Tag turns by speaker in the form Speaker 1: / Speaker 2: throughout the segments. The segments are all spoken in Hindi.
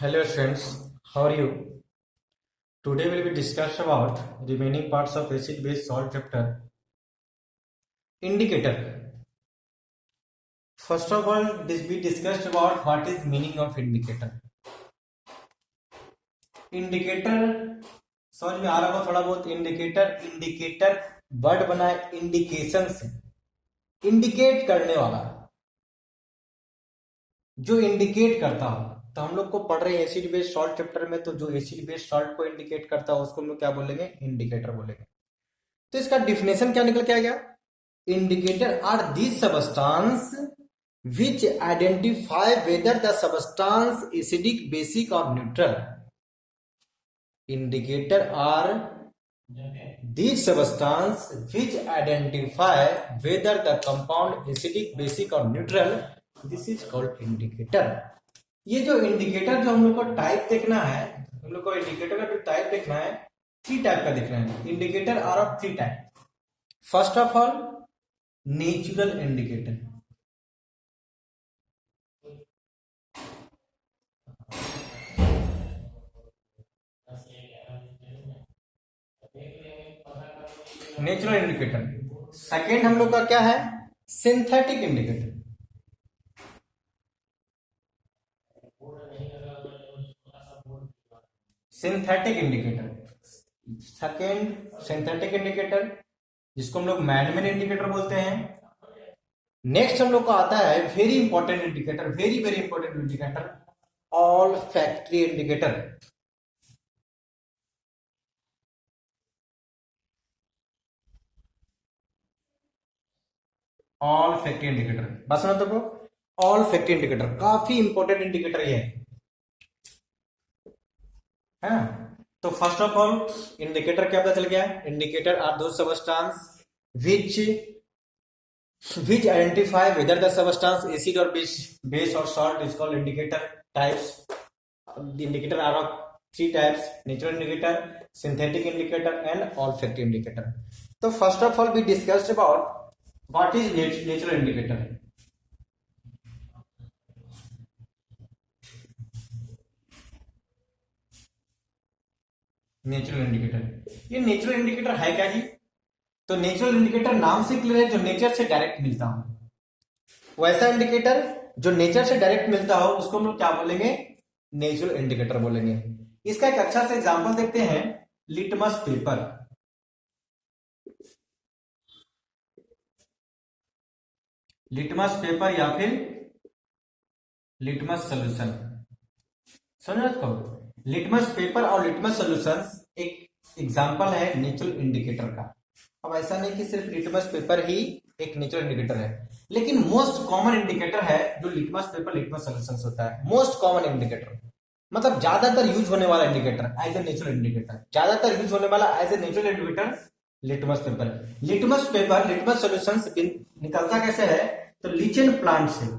Speaker 1: Hello friends, how are you? Today we will discuss about remaining parts of acid base salt chapter. Indicator. First of all, this we discussed about what is meaning of indicator. Indicator समझ में आ रहा होगा थोड़ा बहुत. इंडिकेटर वर्ड बना है इंडिकेशन से, इंडिकेट करने वाला, जो इंडिकेट करता हो. तो हम लोग को पढ़ रहे हैं एसिड बेस सॉल्ट चैप्टर में, तो जो एसिड बेस सॉल्ट को इंडिकेट करता है उसको हम लोग क्या बोलेंगे? इंडिकेटर बोलेंगे. तो इसका डिफिनेशन क्या निकल के आ गया? Indicator are these substance which identify whether the substance acidic, basic और neutral. Indicator are these substance which identify whether the compound acidic, basic or neutral. This is called indicator. ये जो इंडिकेटर जो हम लोग को टाइप देखना है, हम लोग को इंडिकेटर का जो टाइप देखना है, 3 टाइप का देखना है. Indicator are of 3 type. First of all natural indicator. Natural indicator. Second हम लोग का क्या है? Synthetic indicator. Synthetic indicator. Second synthetic indicator, जिसको हम लोग मैनमेन इंडिकेटर बोलते हैं. नेक्स्ट हम लोग को आता है very important indicator, very very important indicator, all factory indicator. All factory indicator बस ना, तो ऑल फैक्ट्री इंडिकेटर काफी इंपॉर्टेंट इंडिकेटर ये है. तो फर्स्ट ऑफ ऑल इंडिकेटर क्या पता चल गया? इंडिकेटर आर दो substance which identify whether the substance acid or base or salt is called indicator types. The indicator are of 3 types: natural indicator, synthetic indicator and olfactory indicator. So first of all we discussed about what is natural indicator. Natural indicator, ये नेचुरल इंडिकेटर है क्या जी? तो नेचुरल इंडिकेटर नाम से क्लियर है, जो नेचर से डायरेक्ट मिलता हो. वैसा इंडिकेटर जो नेचर से डायरेक्ट मिलता हो उसको हम लोग क्या बोलेंगे? नेचुरल इंडिकेटर बोलेंगे. इसका एक अच्छा सा एग्जांपल देखते हैं. Litmus paper. लिटमस पेपर या फिर लिटमस सोल्यूशन. समझ रहे हो? लिटमस पेपर और लिटमस सोल्यूशन एक एग्जांपल है नेचुरल इंडिकेटर का. अब ऐसा नहीं कि सिर्फ लिटमस पेपर ही एक नेचुरल इंडिकेटर है, लेकिन मोस्ट कॉमन इंडिकेटर है जो लिटमस पेपर लिटमस सोल्यूशन होता है. मोस्ट कॉमन इंडिकेटर मतलब ज्यादातर यूज होने वाला indicator as a natural indicator. ज्यादातर यूज होने वाला as a natural indicator litmus paper. Litmus paper litmus solution निकलता कैसे है? तो लीचेन प्लांट से.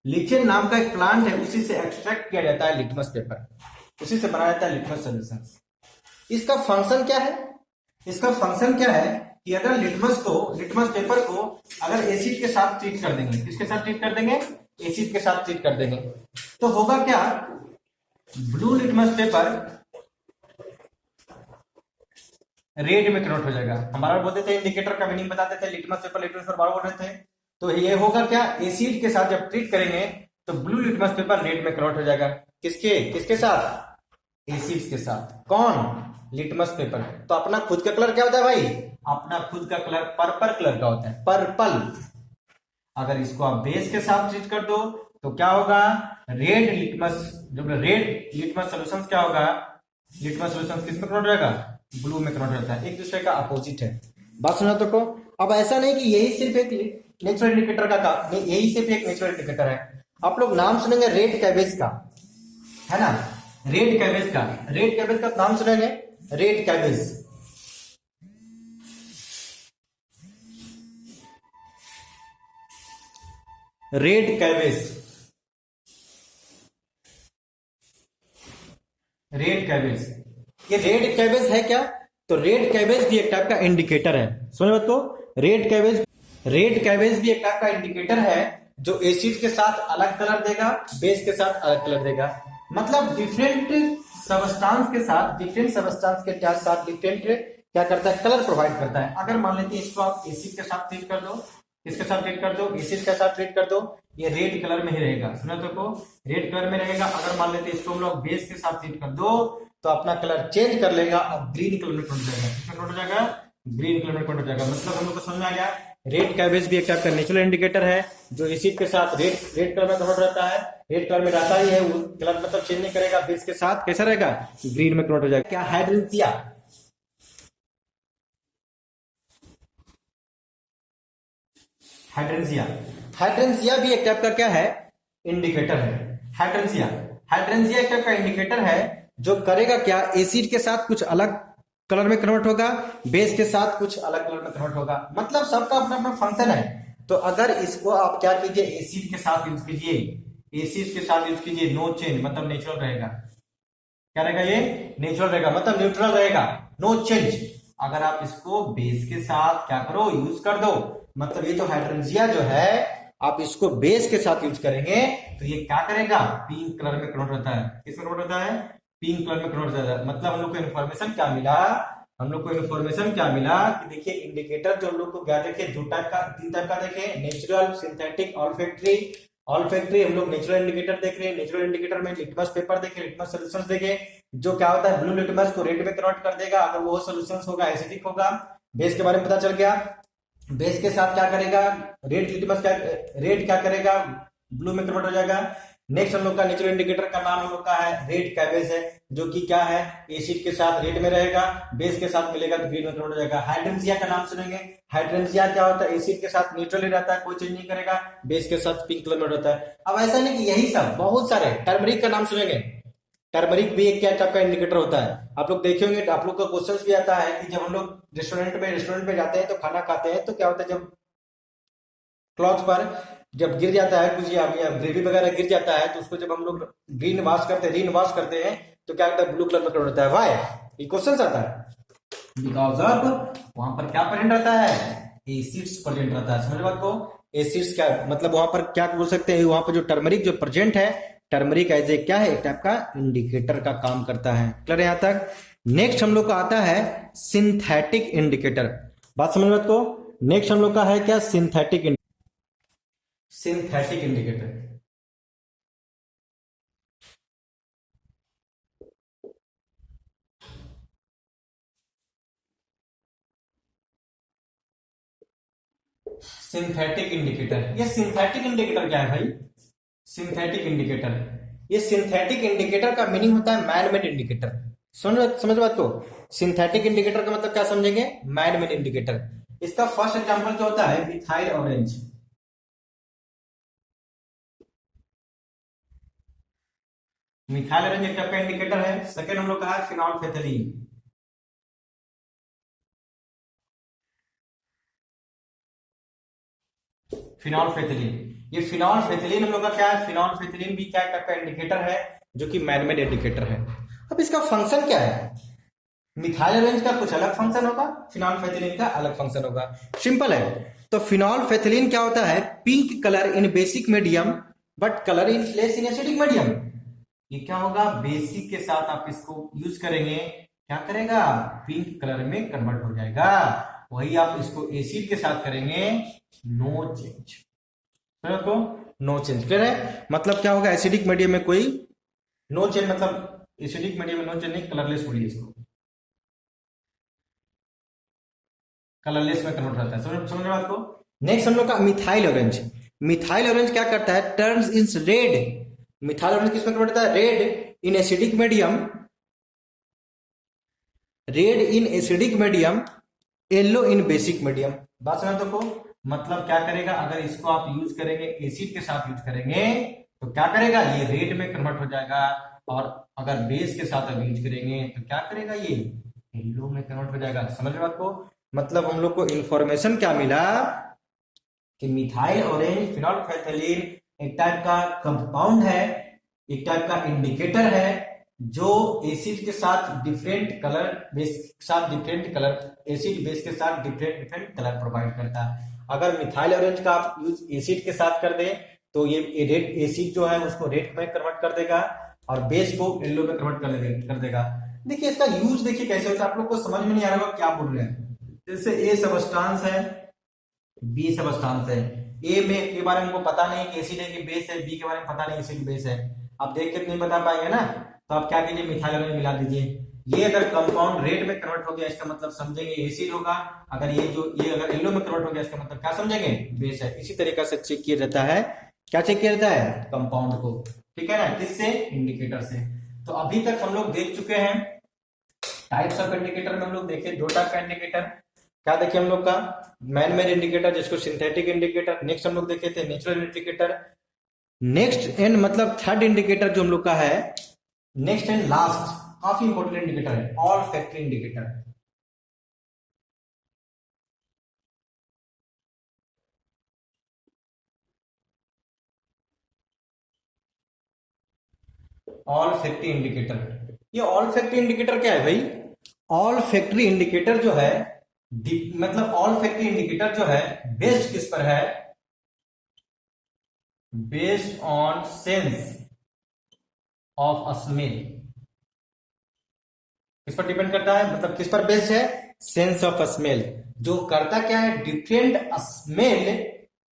Speaker 1: लीचेन नाम का एक प्लांट है, उसी से एक्सट्रैक्ट किया जाता है लिटमस पेपर, उसी से बनाया जाता है लिटमस सोल्यूशन. इसका फंक्शन क्या है? इसका फंक्शन क्या है कि अगर लिटमस पेपर को अगर एसिड के साथ ट्रीट कर देंगे, किसके साथ ट्रीट कर देंगे? एसिड के साथ ट्रीट कर देंगे, तो होगा क्या? ब्लू लिटमस पेपर रेड में कन्वर्ट हो जाएगा. हमारा बोलते थे इंडिकेटर का मीनिंग बताते थे, लिटमस पेपर बार बोल रहे थे. तो ये होगा क्या? एसिड के साथ जब ट्रीट करेंगे तो ब्लू लिटमस पेपर रेड में कन्वर्ट हो जाएगा. किसके साथ? एसिड्स के साथ. कौन? Litmus paper. तो अपना खुद का कलर क्या होता है भाई? अपना खुद का कलर पर्पल कलर का होता है, पर्पल. अगर इसको आप बेस के साथ ट्रीट कर दो तो क्या होगा? Red litmus. जब रेड लिटमस सोल्यूशन क्या होगा? लिटमस सोल्यूशन किस में कन्वर्ट हो जाएगा? ब्लू में कन्वर्ट होता है. एक दूसरे का अपोजिट है. बात सुना तो को. अब ऐसा नहीं कि यही सिर्फ एक नेचुरल इंडिकेटर का काम, यही सिर्फ एक नेचुरल इंडिकेटर है. आप लोग नाम सुनेंगे रेड कैबेज का, है ना? रेड कैबेज का नाम सुनेंगे, रेड कैबेज. रेड कैबेज ये रेड कैबेज है क्या? तो रेड कैबेज भी एक टाइप का इंडिकेटर है. समझ बात को. रेड कैबेज भी एक टाइप का इंडिकेटर है जो एसिड के साथ अलग कलर देगा, बेस के साथ अलग कलर देगा। मतलब डिफरेंट सबस्टांस के साथ डिफरेंट क्या करता है, कलर प्रोवाइड करता है। अगर मान लेते हैं इसको आप एसिड के साथ ट्रीट कर दो, इसके साथ ट्रीट कर दो, एसिड के साथ ट्रीट कर दो, ये रेड कलर में ही रहेगा। सुना तो रेड कलर में रहेगा। अगर मान लेते हैं इसको हम लोग बेस के साथ ट्रीट कर दो तो अपना कलर चेंज कर लेगा और ग्रीन कलर में कन्वर्ट हो जाएगा। किसमें कन्वर्ट हो जाएगा? ग्रीन कलर में कन्वर्ट हो जाएगा। मतलब हम लोग को समझ में आ गया, रेड कैबेज भी एक टाइप का नेचुरल इंडिकेटर है जो एसिड के साथ रेड कलर में कन्वर्ट रहता है। रेड कलर में रहता ही है, वो कलर मतलब चेंज नहीं करेगा। बेस के साथ कैसा रहेगा? ग्रीन में कन्वर्ट हो जाएगा। क्या? हाइड्रेंसिया। हाइड्रेंसिया हाइड्रेंसिया भी एक टाइप का क्या है? इंडिकेटर है। हाइड्रेंसिया एक टाइप का इंडिकेटर है जो करेगा क्या? एसिड के साथ कुछ अलग कलर में कन्वर्ट होगा, बेस के साथ कुछ अलग कलर में कन्वर्ट होगा। मतलब सबका अपना अपना फंक्शन है। तो अगर इसको आप क्या कीजिए, एसिड के साथ यूज कीजिए, एसिड के साथ यूज कीजिए, नो चेंज, मतलब नेचुरल रहेगा। क्या रहेगा? ये नेचुरल रहेगा, मतलब न्यूट्रल रहेगा, नो चेंज। अगर आप इसको बेस के साथ क्या करो, यूज कर दो, मतलब ये जो हाइड्रेंसिया जो है आप इसको बेस के साथ यूज करेंगे तो ये क्या करेगा? पिंक कलर में कन्वर्ट होता है। किस में कन्वर्ट होता है? पिंक कलर में कन्वर्ट होता है। मतलब हम लोग को इन्फॉर्मेशन क्या मिला? हम लोग को इन्फॉर्मेशन क्या मिला कि देखिए इंडिकेटर जो हम लोग को क्या देखे, दो टाइप का, तीन टाइप का देखे, नेचुरल, सिंथेटिक, ऑल्फैक्टरी। ऑल्फैक्टरी हम लोग नेचुरल इंडिकेटर देख रहे हैं। नेचुरल इंडिकेटर में लिटमस पेपर देखे, लिटमस सॉल्यूशंस देखे, जो क्या होता है, ब्लू लिटमस को रेड में कन्वर्ट कर देगा अगर वो सॉल्यूशंस होगा, एसिडिक होगा। बेस के बारे में पता चल गया। बेस के साथ क्या करेगा? रेड क्या करेगा? ब्लू में कन्वर्ट हो जाएगा। नेक्स्ट हम लोग का नेचुरल इंडिकेटर का नाम हम लोग का है रेड कैबेज है, जो कि क्या है, एसिड के साथ रेड में रहेगा, बेस के साथ मिलेगा तो ग्रीन में कन्वर्ट हो जाएगा। हाइड्रेंसिया का नाम सुनेंगे। हाइड्रेंसिया क्या होता है? एसिड के साथ न्यूट्रल ही रहता है, कोई चेंज नहीं करेगा, बेस के साथ पिंक कलर में रहता है। अब ऐसा नहीं कि यही सब, बहुत सारे। टर्मरिक का नाम सुनेंगे। टर्मरिक भी एक क्या टाइप का इंडिकेटर होता है। आप लोग देखे होंगे, आप लोग का क्वेश्चन भी आता है कि जब हम लोग रेस्टोरेंट में जाते हैं तो खाना खाते हैं तो क्या होता है, जब क्लॉथ पर जब गिर जाता है कुछ या ग्रेवी वगैरह गिर जाता है तो उसको जब हम लोग रीन वॉश करते हैं तो क्या होता है? ब्लू कलर में कलर होता है। वाई? ये क्वेश्चन आता है बिकॉज ऑफ वहां पर क्या प्रेजेंट रहता है? एसिड्स प्रेजेंट रहता है। समझ बात को? एसिड्स क्या मतलब वहां पर क्या बोल सकते हैं, वहां पर जो टर्मरिक जो प्रेजेंट है, टर्मरिक एज ए क्या है, एक टाइप का इंडिकेटर का काम करता है। क्लियर है यहां तक? नेक्स्ट हम लोग का आता है सिंथेटिक इंडिकेटर। बात समझ बात को? नेक्स्ट हम लोग का है क्या? Synthetic indicator. सिंथेटिक इंडिकेटर ये सिंथेटिक इंडिकेटर क्या है भाई? सिंथेटिक इंडिकेटर, ये सिंथेटिक इंडिकेटर का मीनिंग होता है मैन मेड इंडिकेटर। समझ बात को? सिंथेटिक इंडिकेटर का मतलब क्या समझेंगे? Man made indicator. इसका फर्स्ट एग्जांपल क्या होता है? Methyl orange. मिथाइल ऑरेंज एक टाइप का इंडिकेटर है। सेकेंड हम लोग का है फिनॉल्फेथलीन। फिनॉल्फेथलीन, ये फिनॉल्फेथलीन हम लोग का क्या है? फिनॉल्फेथलीन भी क्या टाइप का इंडिकेटर है, जो कि मैन मेड इंडिकेटर है। अब इसका फंक्शन क्या है? मिथाइल ऑरेंज का कुछ अलग फंक्शन होगा, फिनॉल्फेथलीन का अलग फंक्शन होगा। सिंपल है। तो फिनॉल्फेथलीन क्या होता है? Pink colour in basic medium but colour in less in acidic medium. ये क्या होगा? बेसिक के साथ आप इसको यूज करेंगे, क्या करेगा? पिंक कलर में कन्वर्ट हो जाएगा। वही आप इसको एसिड के साथ करेंगे, नो चेंज। तो नो चेंज। क्लियर है? मतलब क्या होगा? एसिडिक मीडियम में कोई नो चेंज, मतलब एसिडिक मीडियम में नो चेंज नहीं, कलरलेस बोलिए इसको, कलरलेस में कन्वर्ट रहता है। समझ रहे आपको? नेक्स्ट हम लोग का मिथाइल ऑरेंज। मिथाइल ऑरेंज क्या करता है? Turns in red. Methyl orange किसमें कन्वर्ट होता है? Red in acidic medium, red in acidic medium, yellow in basic medium. बात समझ तो को? मतलब क्या करेगा? अगर इसको आप यूज करेंगे, एसिड के साथ यूज करेंगे तो क्या करेगा? ये रेड में कन्वर्ट हो जाएगा। और अगर बेस के साथ आप यूज करेंगे तो क्या करेगा? ये येलो में कन्वर्ट हो जाएगा। समझ रहे आपको? मतलब हम लोग को इंफॉर्मेशन क्या मिला कि मिथाइल ऑरेंज फिनॉल्फेथलीन एक टाइप का कंपाउंड है, एक टाइप का इंडिकेटर है, जो एसिड के साथ डिफरेंट कलर, बेस के साथ डिफरेंट कलर, एसिड बेस के साथ डिफरेंट कलर प्रोवाइड करता है। अगर मिथाइल ऑरेंज का आप यूज एसिड के साथ कर दें तो ये रेड एसिड जो है उसको रेड में कन्वर्ट कर देगा और बेस को येलो में कन्वर्ट कर देगा। देखिए इसका यूज देखिए कैसे होता है, आप लोग को समझ में नहीं आ रहा होगा क्या बोल रहे हैं। जैसे ए सबस्टांस है, बी सबस्टांस है, ए में के बारे में हमको पता नहीं कि एसिड है कि बेस है, बी के बारे में पता नहीं एसिड बेस है, आप देख के नहीं बता पाएंगे ना, तो आप क्या कीजिए मिथाइल में मिला दीजिए। ये अगर कंपाउंड रेड में कन्वर्ट हो गया इसका मतलब समझेंगे एसिड होगा, अगर ये अगर येलो में कन्वर्ट हो गया इसका मतलब क्या समझेंगे बेस है। इसी तरीके से चेक किया जाता है, क्या चेक किया जाता है कंपाउंड को, ठीक है ना, किससे इंडिकेटर से। तो अभी तक हम लोग देख चुके हैं टाइप्स ऑफ इंडिकेटर में, हम लोग देखे दो टाइप का इंडिकेटर, क्या देखे हम लोग का मैन मेड इंडिकेटर जिसको सिंथेटिक इंडिकेटर, नेक्स्ट हम लोग देखे थे नेचुरल इंडिकेटर, नेक्स्ट एंड मतलब थर्ड इंडिकेटर जो हम लोग का है, नेक्स्ट एंड लास्ट काफी इंपॉर्टेंट इंडिकेटर है all factory indicator. All factory indicator, ये ऑल फैक्ट्री इंडिकेटर क्या है भाई, ऑल फैक्ट्री इंडिकेटर जो है मतलब ऑल फैक्ट्री इंडिकेटर जो है बेस्ड किस पर है, based on sense of smell, किस पर डिपेंड करता है, मतलब किस पर बेस्ड है, सेंस ऑफ स्मेल, जो करता क्या है डिफरेंट स्मेल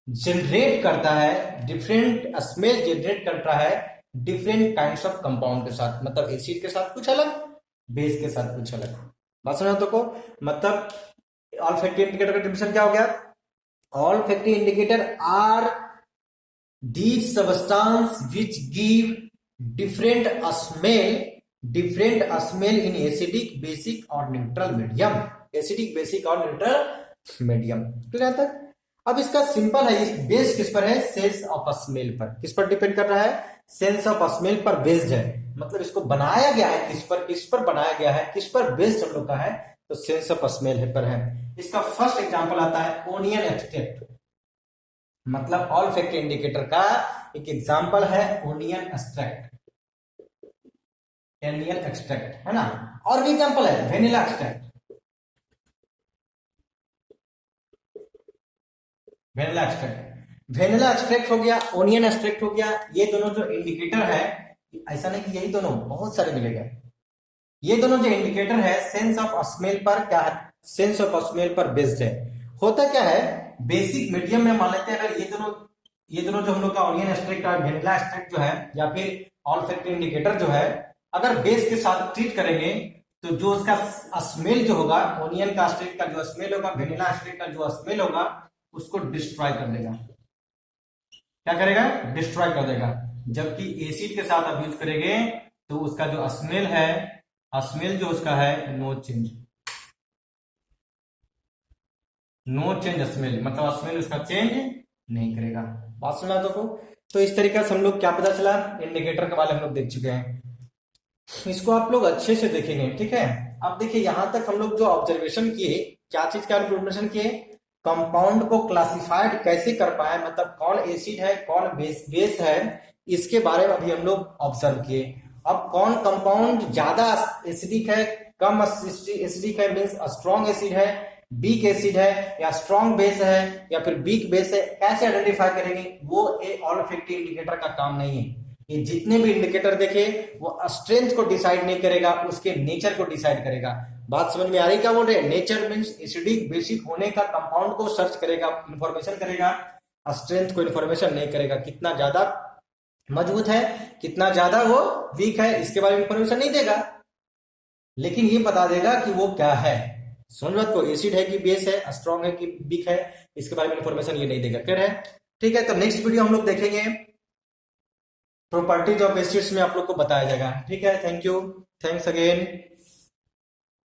Speaker 1: जनरेट करता है, डिफरेंट स्मेल जनरेट करता है डिफरेंट काइंड्स ऑफ कंपाउंड के साथ, मतलब एसिड के साथ कुछ अलग, बेस के साथ कुछ अलग। बात समझा तो को, मतलब ऑल फैक्ट्री इंडिकेटर का डिफिनेशन क्या हो गया, olfactory indicator are these substance which give different smell in acidic basic और न्यूट्रल मीडियम, एसिडिक बेसिक और न्यूट्रल मीडियम, ठीक है तक। अब इसका सिंपल है, इस बेस किस पर है, सेंस ऑफ स्मेल पर, किस पर डिपेंड कर रहा है, सेंस ऑफ स्मेल पर बेस्ड है, मतलब इसको बनाया गया है किस पर बनाया गया है, किस पर बेस्ड हम लोग का है, तो सेंस ऑफ स्मेल पर है। इसका फर्स्ट एग्जांपल आता है ओनियन एक्सट्रैक्ट, मतलब ऑल फैक्ट्री इंडिकेटर का एक एग्जांपल है ओनियन एक्सट्रैक्ट, ओनियन एक्सट्रैक्ट है ना, और भी एग्जांपल है वेनिला एक्सट्रैक्ट, वेनिला एक्सट्रैक्ट हो गया, ओनियन एक्सट्रैक्ट हो गया, ये दोनों जो इंडिकेटर है, ऐसा नहीं कि यही दोनों, बहुत सारे मिलेगा, ये दोनों जो इंडिकेटर है सेंस ऑफ स्मेल पर क्या है, सेंस ऑफ स्मेल पर बेस्ड है। होता क्या है बेसिक मीडियम में मान लेते हैं, अगर ये दोनों जो हम लोग का ओनियन एक्सट्रैक्ट और वेनिला एक्सट्रैक्ट जो है या फिर ऑल फैक्ट्री इंडिकेटर जो है, अगर बेस के साथ ट्रीट करेंगे तो जो उसका स्मेल जो होगा, ओनियन का एक्सट्रैक्ट का जो स्मेल होगा, वेनिला एक्सट्रैक्ट का जो स्मेल होगा, उसको डिस्ट्रॉय कर देगा, क्या करेगा, डिस्ट्रॉय कर देगा। जबकि एसिड के साथ आप यूज करेंगे तो उसका जो स्मेल है, स्मेल जो उसका है नो चेंज स्मेल, मतलब स्मेल उसका चेंज नहीं करेगा। बात सुना तो इस तरीके से हम लोग क्या पता चला, इंडिकेटर के बारे में हम लोग देख चुके हैं, इसको आप लोग अच्छे से देखेंगे, ठीक है। अब देखिए यहां तक हम लोग जो ऑब्जर्वेशन किए, क्या चीज का इंफॉर्मेशन किए, कंपाउंड को क्लासिफाइड कैसे कर पाए, मतलब कौन एसिड है कौन बेस है, इसके बारे में अभी हम लोग ऑब्जर्व किए। अब कौन कंपाउंड ज्यादा एसिडिक है, कम एसिडिक है, मींस स्ट्रॉन्ग एसिड है, वीक एसिड है, या स्ट्रॉन्ग बेस है, या फिर वीक बेस है, कैसे आइडेंटिफाई करेंगे, वो ऑल फैक्ट्री इंडिकेटर का काम नहीं है। ये जितने भी इंडिकेटर देखे वो स्ट्रेंथ को डिसाइड नहीं करेगा, उसके नेचर को डिसाइड करेगा। बात समझ में आ रही, क्या बोल रहे हैं, नेचर मींस एसिडिक बेसिक होने का कंपाउंड को सर्च करेगा, इंफॉर्मेशन करेगा, स्ट्रेंथ को इंफॉर्मेशन नहीं करेगा, कितना ज्यादा मजबूत है कितना ज्यादा वो वीक है, इसके बारे में इंफॉर्मेशन नहीं देगा, लेकिन ये बता देगा कि वो क्या है। समझ मत को, एसिड है कि बेस है, स्ट्रॉन्ग है कि वीक है, इसके बारे में इंफॉर्मेशन ये नहीं देगा, क्लियर है, ठीक है। तो नेक्स्ट वीडियो हम लोग देखेंगे प्रॉपर्टीज ऑफ एसिड्स में आप लोग को बताया जाएगा, ठीक है। Thank you, thanks again.